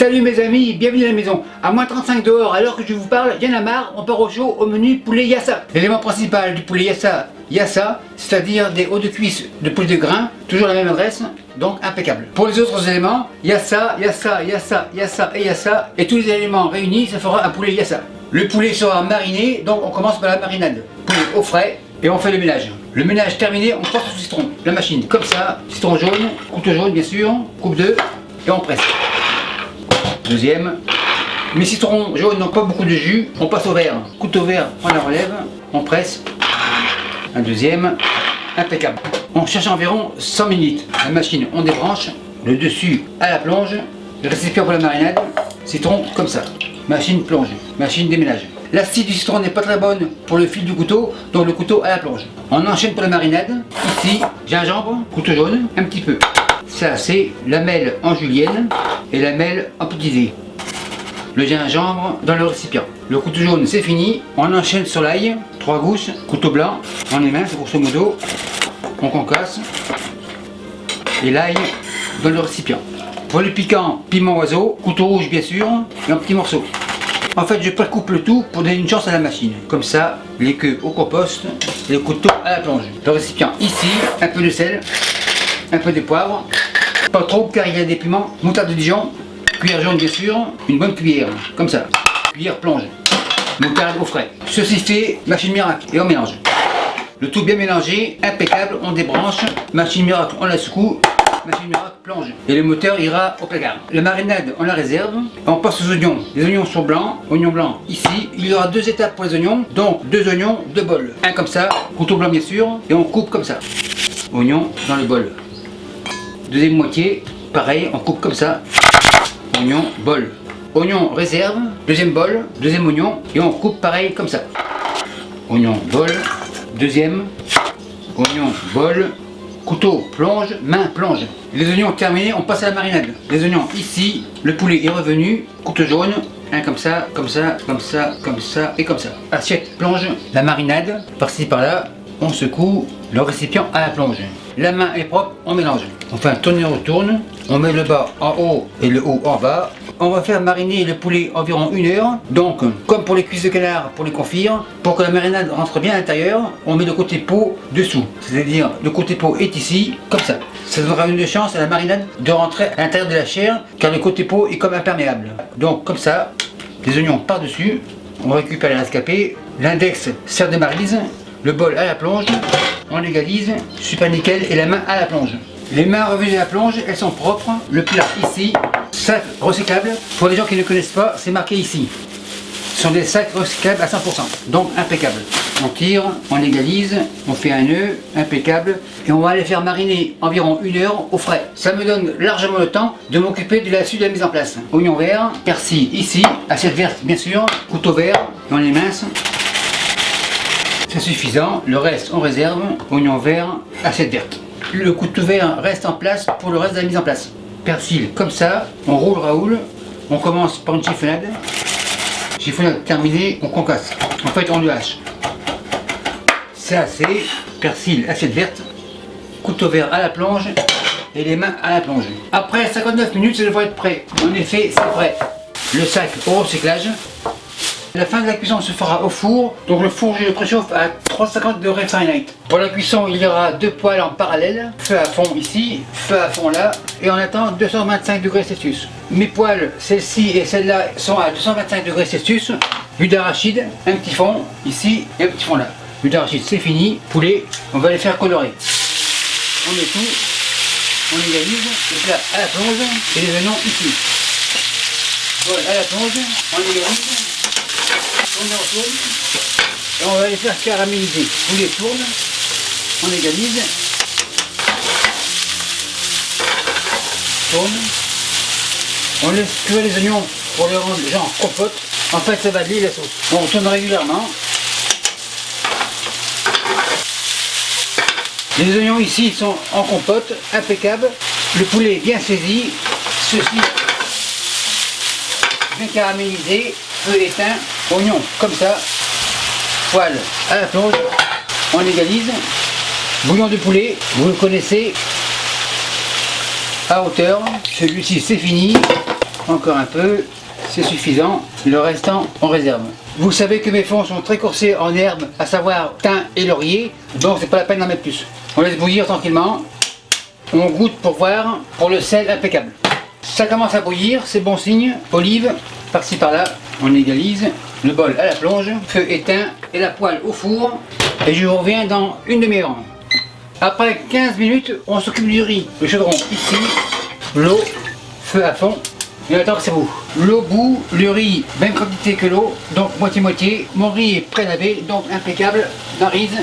Salut mes amis, bienvenue à la maison. À moins 35 dehors, alors que je vous parle, y'en a marre, on part au chaud au menu poulet yassa. L'élément principal du poulet yassa, c'est-à-dire des hauts de cuisse de poulet de grain, toujours la même adresse, donc impeccable. Pour les autres éléments, yassa et yassa, et tous les éléments réunis, ça fera un poulet yassa. Le poulet sera mariné, donc on commence par la marinade. Poulet au frais, et on fait le ménage. Le ménage terminé, on passe au citron, la machine, comme ça, citron jaune, couteau jaune bien sûr, coupe 2, et on presse. Deuxième. Mes citrons jaunes n'ont pas beaucoup de jus, on passe au vert. Couteau vert, on la relève, on presse. Un deuxième, impeccable. On cherche environ 100 minutes. La machine, on débranche, le dessus à la plonge, le récipient pour la marinade, citron comme ça. Machine plonge, machine déménage. L'acide du citron n'est pas très bonne pour le fil du couteau, donc le couteau à la plonge. On enchaîne pour la marinade. Ici, gingembre, couteau jaune, un petit peu. Ça, c'est lamelle en julienne et lamelle en petit dé. Le gingembre dans le récipient. Le couteau jaune, c'est fini. On enchaîne sur l'ail, 3 gousses, couteau blanc, on émince grosso modo. On concasse. Et l'ail dans le récipient. Pour le piquant, piment oiseau, couteau rouge bien sûr, et en petits morceaux. En fait, je précoupe le tout pour donner une chance à la machine. Comme ça, les queues au compost et le couteau à la plonge. Le récipient ici, un peu de sel, un peu de poivre, pas trop car il y a des piments, moutarde de Dijon, cuillère jaune bien sûr, une bonne cuillère, comme ça, cuillère plonge, moutarde au frais. Ceci fait, machine miracle et on mélange. Le tout bien mélangé, impeccable, on débranche, machine miracle on la secoue, machine miracle plonge et le moteur ira au placard. La marinade on la réserve, on passe aux oignons. Les oignons sont blancs, oignons blancs ici. Il y aura 2 étapes pour les oignons, donc 2 oignons, 2 bols. Un comme ça, couteau blanc bien sûr, et on coupe comme ça. Oignon dans le bol. Deuxième moitié, pareil, on coupe comme ça. Oignon, bol. Oignon réserve, deuxième bol, deuxième oignon, et on coupe pareil comme ça. Oignon, bol, deuxième, oignon, bol, couteau, plonge, main, plonge. Les oignons terminés, on passe à la marinade. Les oignons ici, le poulet est revenu, couteau jaune, un comme ça, comme ça, comme ça, comme ça, et comme ça. Assiette, plonge, la marinade, par-ci par-là, on secoue le récipient à la plonge. La main est propre, on mélange. On fait un tourne et retourne, on met le bas en haut et le haut en bas. On va faire mariner le poulet environ 1 heure. Donc, comme pour les cuisses de canard, pour les confire, pour que la marinade rentre bien à l'intérieur, on met le côté peau dessous. C'est-à-dire, le côté peau est ici, comme ça. Ça donnera une chance à la marinade de rentrer à l'intérieur de la chair, car le côté peau est comme imperméable. Donc, comme ça, les oignons par-dessus, on récupère les rescapés. L'index sert de maryse. Le bol à la plonge, on l'égalise, super nickel, et la main à la plonge. Les mains revenues à la plonge, elles sont propres. Le plat ici, sac recyclable. Pour les gens qui ne connaissent pas, c'est marqué ici. Ce sont des sacs recyclables à 100%, donc impeccable. On tire, on égalise, on fait un nœud, impeccable, et on va les faire mariner environ 1 heure au frais. Ça me donne largement le temps de m'occuper de la suite de la mise en place. Oignon vert, persil ici, assiette verte bien sûr, couteau vert, et on les mince. C'est suffisant, le reste on réserve, oignon vert, assiette verte. Le couteau vert reste en place pour le reste de la mise en place. Persil comme ça, on roule raoule, on commence par une chiffonnade. Chiffonnade terminée, on concasse. En fait on le hache. Ça c'est persil, assiette verte, couteau vert à la plonge et les mains à la plonge. Après 59 minutes ça devrait être prêt. En effet c'est prêt. Le sac au recyclage. La fin de la cuisson se fera au four, donc le four je le préchauffe à 350 degrés Fahrenheit. Pour la cuisson il y aura 2 poêles en parallèle, feu à fond ici, feu à fond là, et on attend 225 degrés Celsius. Mes poêles, celle-ci et celle-là, sont à 225 degrés Celsius. Huile d'arachide, un petit fond ici et un petit fond là. Huile d'arachide c'est fini, poulet, on va les faire colorer. On met tout, on égalise, le plat à la plonge et les oignons ici. Poêle à la plonge, on égalise. On retourne et on va les faire caraméliser. On les tourne, on égalise, tourne, on laisse cuire les oignons pour les rendre genre compote. En fait ça va lier la sauce. On tourne régulièrement. Les oignons ici sont en compote, impeccable. Le poulet bien saisi, ceci bien caramélisé, feu éteint, oignon comme ça, poêle à la plonge, on égalise, bouillon de poulet, vous le connaissez, à hauteur, celui-ci c'est fini, Encore un peu, c'est suffisant. Le restant, on réserve. Vous savez que mes fonds sont très corsés en herbes, à savoir thym et laurier, donc c'est pas la peine d'en mettre plus. On laisse bouillir tranquillement. On goûte pour voir, pour le sel impeccable. Ça commence à bouillir, c'est bon signe. Olive, par-ci par-là, on égalise. Le bol à la plonge, feu éteint et la poêle au four. Et je vous reviens dans une demi-heure. Après 15 minutes, on s'occupe du riz. Le chaudron ici, l'eau, feu à fond. Et attends que c'est beau. L'eau bout, le riz, même quantité que l'eau, donc moitié-moitié. Mon riz est pré-lavé, donc impeccable. Maryse,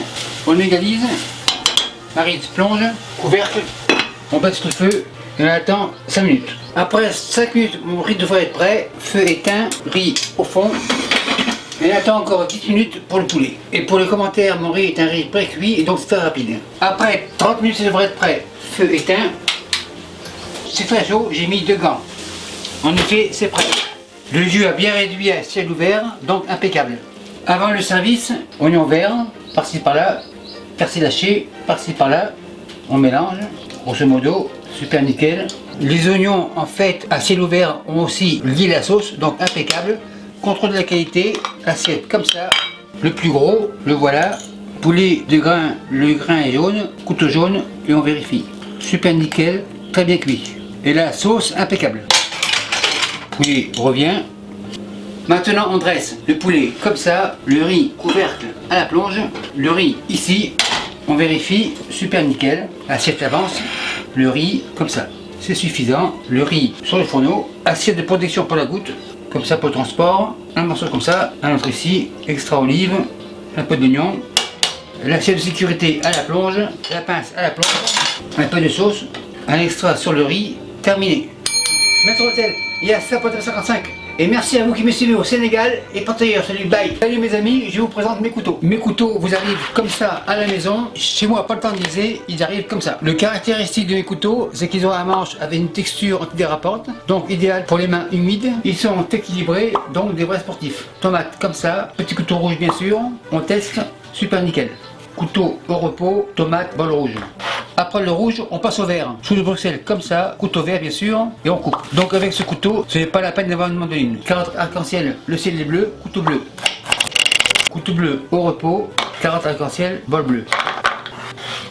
on égalise. Maryse plonge, couvercle. On baisse le feu et on attend 5 minutes. Après 5 minutes, mon riz devrait être prêt. Feu éteint, riz au fond. Et on attend encore 10 minutes pour le poulet. Et pour les commentaires, mon riz est un riz pré-cuit et donc c'est très rapide. Après 30 minutes, ça devrait être prêt. Feu éteint. C'est très chaud, j'ai mis 2 gants. En effet, c'est prêt. Le jus a bien réduit à ciel ouvert, donc impeccable. Avant le service, oignon vert, par-ci par-là, persil haché, par-ci par-là. On mélange, grosso modo, super nickel. Les oignons, en fait, à ciel ouvert, ont aussi lié la sauce, donc impeccable. Contrôle de la qualité, assiette comme ça. Le plus gros, le voilà. Poulet de grain, le grain est jaune, couteau jaune, et on vérifie. Super nickel, très bien cuit. Et la sauce, impeccable. Poulet revient. Maintenant, on dresse le poulet comme ça, le riz couvercle à la plonge, le riz ici. On vérifie, super nickel, assiette avance, le riz comme ça, c'est suffisant, le riz sur le fourneau, assiette de protection pour la goutte, comme ça pour le transport, un morceau comme ça, un autre ici, extra olive, un peu d'oignon, l'assiette de sécurité à la plonge, la pince à la plonge, un peu de sauce, un extra sur le riz, terminé. Maître Hôtel, il y a ça pour 55. Et merci à vous qui me suivez au Sénégal et partout ailleurs. Salut, bye. Salut mes amis, je vous présente mes couteaux. Mes couteaux vous arrivent comme ça à la maison. Chez moi, pas le temps de liser, ils arrivent comme ça. Le caractéristique de mes couteaux, c'est qu'ils ont un manche avec une texture antidérapante, donc idéal pour les mains humides. Ils sont équilibrés, donc des vrais sportifs. Tomate comme ça, petit couteau rouge bien sûr. On teste, super nickel. Couteau au repos, tomate, bol rouge. Après le rouge, on passe au vert. Sous de Bruxelles comme ça, couteau vert bien sûr, et on coupe. Donc avec ce couteau, ce n'est pas la peine d'avoir une mandoline. Carotte arc-en-ciel, le ciel est bleu, couteau bleu. Couteau bleu au repos, carotte arc-en-ciel, bol bleu.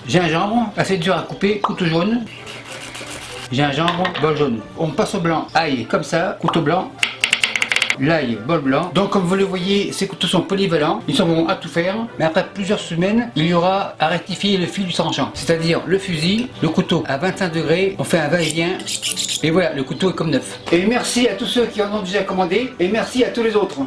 Gingembre, assez dur à couper, couteau jaune. Gingembre, bol jaune. On passe au blanc, ail comme ça, couteau blanc. L'ail, bol blanc. Donc comme vous le voyez, ces couteaux sont polyvalents, ils sont bons à tout faire, mais après plusieurs semaines, il y aura à rectifier le fil du tranchant. C'est-à-dire le fusil, le couteau à 25 degrés, on fait un va-et-vient, et voilà, le couteau est comme neuf. Et merci à tous ceux qui en ont déjà commandé, et merci à tous les autres.